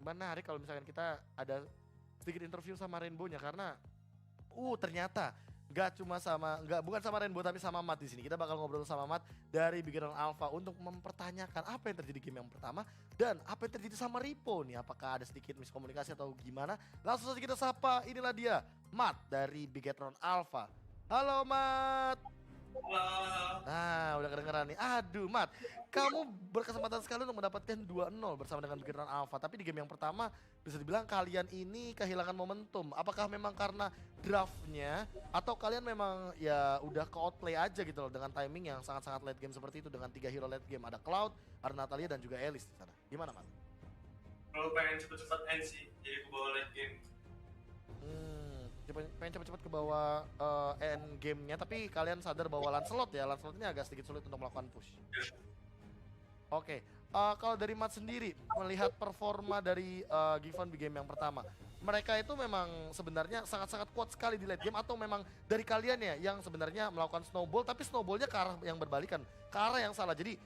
menarik kalau misalkan kita ada sedikit interview sama Rainbow-nya karena ternyata bukan sama Rainbow tapi sama Mat di sini. Kita bakal ngobrol sama Mat dari Bigeron Alpha untuk mempertanyakan apa yang terjadi game yang pertama dan apa yang terjadi sama Ripo nih. Apakah ada sedikit miskomunikasi atau gimana? Langsung saja kita sapa, inilah dia Mat dari Bigetron Alpha. Halo Mat. Halo. Nah, udah kedengeran nih. Aduh, Mat. Kamu berkesempatan sekali untuk mendapatkan 2-0 bersama dengan Bigetron Alpha. Tapi di game yang pertama bisa dibilang kalian ini kehilangan momentum. Apakah memang karena draftnya atau kalian memang ya udah ke outplay aja gitu loh dengan timing yang sangat-sangat late game seperti itu dengan 3 hero late game. Ada Cloud, ada Natalia dan juga Elis di sana. Gimana, Mat? Kalau pengen cepet-cepet end sih, jadi aku bawa late game. Pengen cepet-cepet ke bawah end gamenya, tapi kalian sadar bahwa Lancelot ini agak sedikit sulit untuk melakukan push. Oke, kalau dari Mat sendiri melihat performa dari Given di game yang pertama, mereka itu memang sebenarnya sangat-sangat kuat sekali di late game atau memang dari kalian ya yang sebenarnya melakukan snowball tapi snowballnya ke arah yang berbalikan, ke arah yang salah. Jadi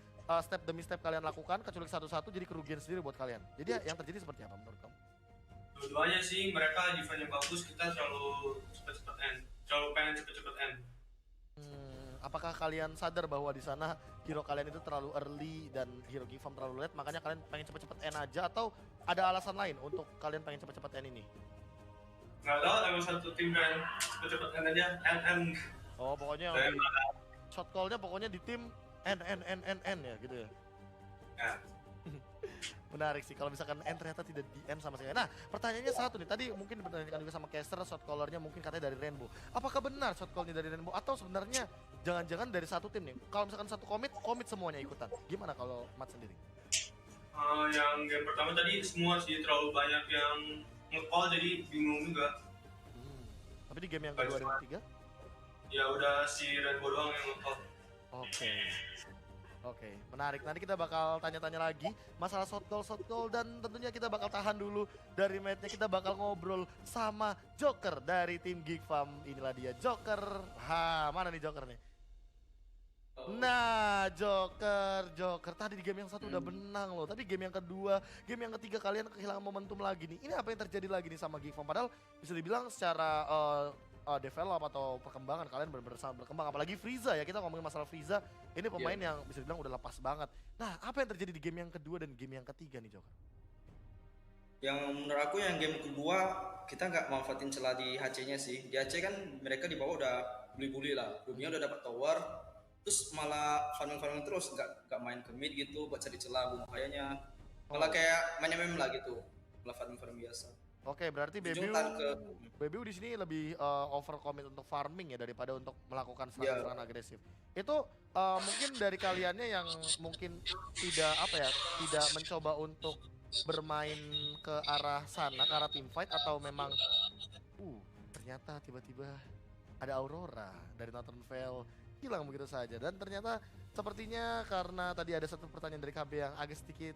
step demi step kalian lakukan, kecuali satu-satu jadi kerugian sendiri buat kalian. Jadi yang terjadi seperti apa menurut kamu? Dua-duanya sih, mereka defense-nya bagus, kita terlalu cepet-cepet end. Terlalu pengen cepet-cepet end. Apakah kalian sadar bahwa di sana hero kalian itu terlalu early dan hero Givam terlalu late, makanya kalian pengen cepet-cepet end aja atau ada alasan lain untuk kalian pengen cepet-cepet end ini? Nggak tahu, emang satu tim pengen cepet-cepet end aja, end. Oh, pokoknya shot call-nya pokoknya di tim end ya gitu ya. Ya. Menarik sih kalau misalkan end ternyata tidak di end sama sekali. Nah, pertanyaannya satu nih. Tadi mungkin dipertanyakan juga sama caster, shot callernya mungkin katanya dari Rainbow. Apakah benar shot call-nya dari Rainbow atau sebenarnya jangan-jangan dari satu tim nih? Kalau misalkan satu komit semuanya ikutan. Gimana kalau Mat sendiri? Yang game pertama tadi semua sih terlalu banyak yang nge-call jadi bingung juga. Tapi di game yang kedua dan ketiga? Ya udah si Rainbow doang yang nge-call. Oke, menarik. Nanti kita bakal tanya-tanya lagi masalah shot goal dan tentunya kita bakal tahan dulu dari matchnya. Kita bakal ngobrol sama Joker dari tim Geekfam. Inilah dia Joker. Mana nih Joker nih? Nah, Joker tadi di game yang satu udah benang loh, tapi game yang kedua, game yang ketiga kalian kehilangan momentum lagi nih. Ini apa yang terjadi lagi nih sama Geekfam? Padahal bisa dibilang secara develop atau perkembangan kalian benar-benar sangat berkembang, apalagi Frieza ya, kita ngomongin masalah Frieza, ini pemain yang bisa dibilang udah lepas banget. Nah, apa yang terjadi di game yang kedua dan game yang ketiga nih Joker? Yang menurut aku yang game kedua kita nggak manfaatin celah di HC-nya sih. Di HC kan mereka di bawah udah bully-bully lah, dunia udah dapat tower, terus malah farming terus, nggak main ke mid gitu buat cari celah bahayanya, malah kayak main MM lah gitu, malah farming biasa. Oke, berarti Bebiu di sini lebih overcommit untuk farming ya daripada untuk melakukan serangan agresif. Itu mungkin dari kaliannya yang mungkin tidak mencoba untuk bermain ke arah sana, ke arah team fight, atau memang ternyata tiba-tiba ada Aurora dari Northern Vale hilang begitu saja, dan ternyata sepertinya karena tadi ada satu pertanyaan dari KB yang agak sedikit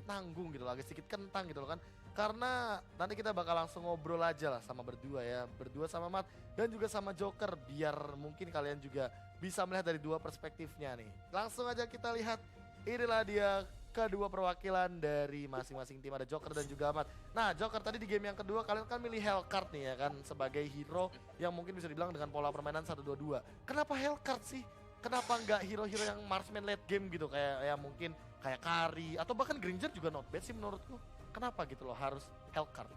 nanggung gitu loh, agak sedikit kentang gitu loh kan, karena nanti kita bakal langsung ngobrol aja lah sama berdua sama Mat dan juga sama Joker biar mungkin kalian juga bisa melihat dari dua perspektifnya nih. Langsung aja kita lihat, inilah dia kedua perwakilan dari masing-masing tim, ada Joker dan juga Mat. Nah, Joker tadi di game yang kedua kalian kan milih Hellcard nih ya kan sebagai hero yang mungkin bisa dibilang dengan pola permainan 1-2-2. Kenapa Hellcard sih? Kenapa nggak hero-hero yang marksman late game gitu kayak ya mungkin kayak Kari atau bahkan Granger juga not bad sih menurutku. Kenapa gitu loh harus Hellcard?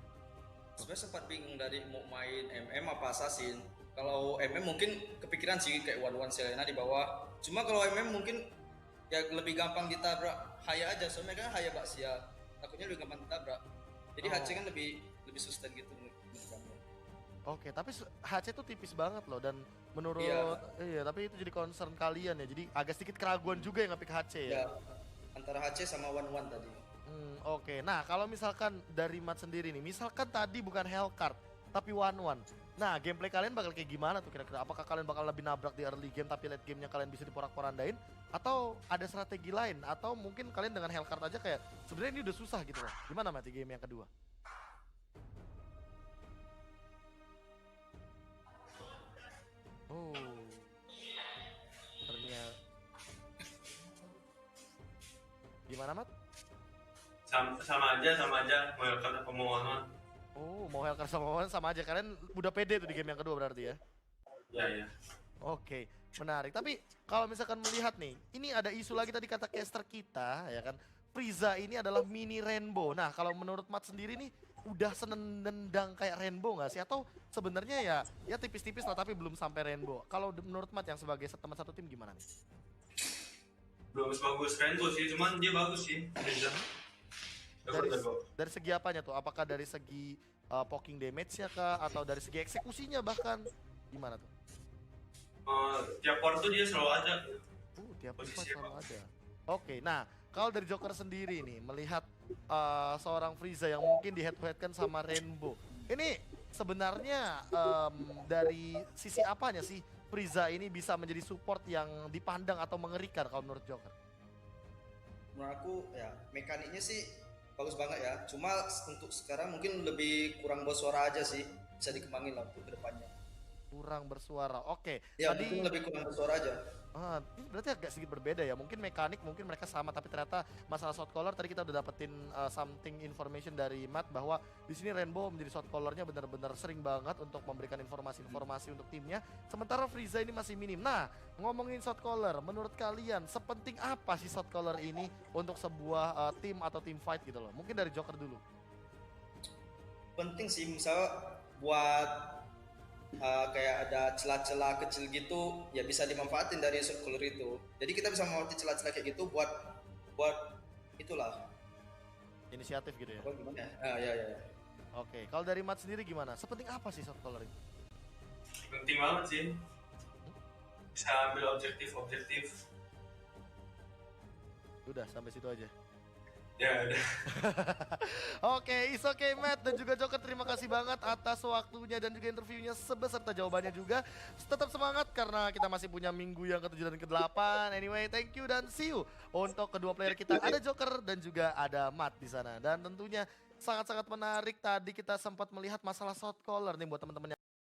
Sebenarnya sempat bingung dari mau main MM apa Assassin. Kalau MM mungkin kepikiran sih kayak one Selena di bawah. Cuma kalau MM mungkin ya lebih gampang ditabrak Haya aja, soalnya kan Haya Baksia takutnya lebih gampang ditabrak, jadi HC kan lebih sustain gitu menurut kamu. Oke, tapi HC tuh tipis banget loh, dan menurut tapi itu jadi concern kalian ya, jadi agak sedikit keraguan juga yang ngepick HC ya. Antara HC sama one tadi. Oke, nah kalau misalkan dari Mat sendiri nih, misalkan tadi bukan Hellcard tapi one. Nah, gameplay kalian bakal kayak gimana tuh kira-kira? Apakah kalian bakal lebih nabrak di early game tapi late gamenya kalian bisa diporak-porandain? Atau ada strategi lain? Atau mungkin kalian dengan Hellcard aja kayak sebenarnya ini udah susah gitu loh. Gimana Mat di game yang kedua? Ternyata gimana Mat? sama aja mau Hellcat apa mau One. Oh, mau Hellcat sama One sama aja. Kalian udah pede tuh di game yang kedua berarti ya? Ya. Oke, menarik. Tapi kalau misalkan melihat nih, ini ada isu lagi tadi kata caster kita, ya kan? Frieza ini adalah mini Rainbow. Nah, kalau menurut Mat sendiri nih, udah senendang kayak Rainbow nggak sih? Atau sebenarnya ya tipis-tipis lah tapi belum sampai Rainbow. Kalau menurut Mat yang sebagai teman satu tim gimana nih? Belum sebagus Rainbow sih, cuman dia bagus sih. Frieza. Dari segi apanya tuh? Apakah dari segi poking damage-nya kah? Atau dari segi eksekusinya bahkan? Gimana tuh? Tiap part tuh dia selalu ada. Tiap part Posisi selalu ada. Oke, nah kalau dari Joker sendiri nih melihat seorang Frieza yang mungkin di head-to-head-kan sama Rainbow. Ini sebenarnya dari sisi apanya sih Frieza ini bisa menjadi support yang dipandang atau mengerikan kalau menurut Joker? Menurut aku ya mekaniknya sih bagus banget ya. Cuma untuk sekarang mungkin lebih kurang bersuara aja sih. Bisa dikembangin lah untuk kedepannya. Kurang bersuara. Oke. Ya Tadi mungkin lebih kurang bersuara aja. ini berarti agak sedikit berbeda ya. Mungkin mekanik mungkin mereka sama tapi ternyata masalah shot caller tadi kita udah dapetin something information dari Matt bahwa di sini Rainbow menjadi shot callernya benar-benar sering banget untuk memberikan informasi-informasi untuk timnya. Sementara Frieza ini masih minim. Nah, ngomongin shot caller, menurut kalian sepenting apa sih shot caller ini untuk sebuah tim atau tim fight gitu loh? Mungkin dari Joker dulu. Penting sih misalnya buat kayak ada celah-celah kecil gitu ya bisa dimanfaatin dari shot caller itu. Jadi kita bisa memanfaatkan celah-celah kayak gitu buat itulah Inisiatif gitu ya. apa gimana ya. Oke, kalau dari Matt sendiri gimana? Sepenting apa sih shot caller ini? Penting banget sih. Bisa ambil objektif. Udah sampai situ aja. Ya udah. Oke, it's okay Matt dan juga Joker, terima kasih banget atas waktunya dan juga interviewnya beserta jawabannya juga. Tetap semangat karena kita masih punya minggu yang ke-7 dan ke-8. Anyway, thank you dan see you untuk kedua player kita. Ada Joker dan juga ada Matt di sana. Dan tentunya sangat-sangat menarik tadi kita sempat melihat masalah shot caller nih buat teman-teman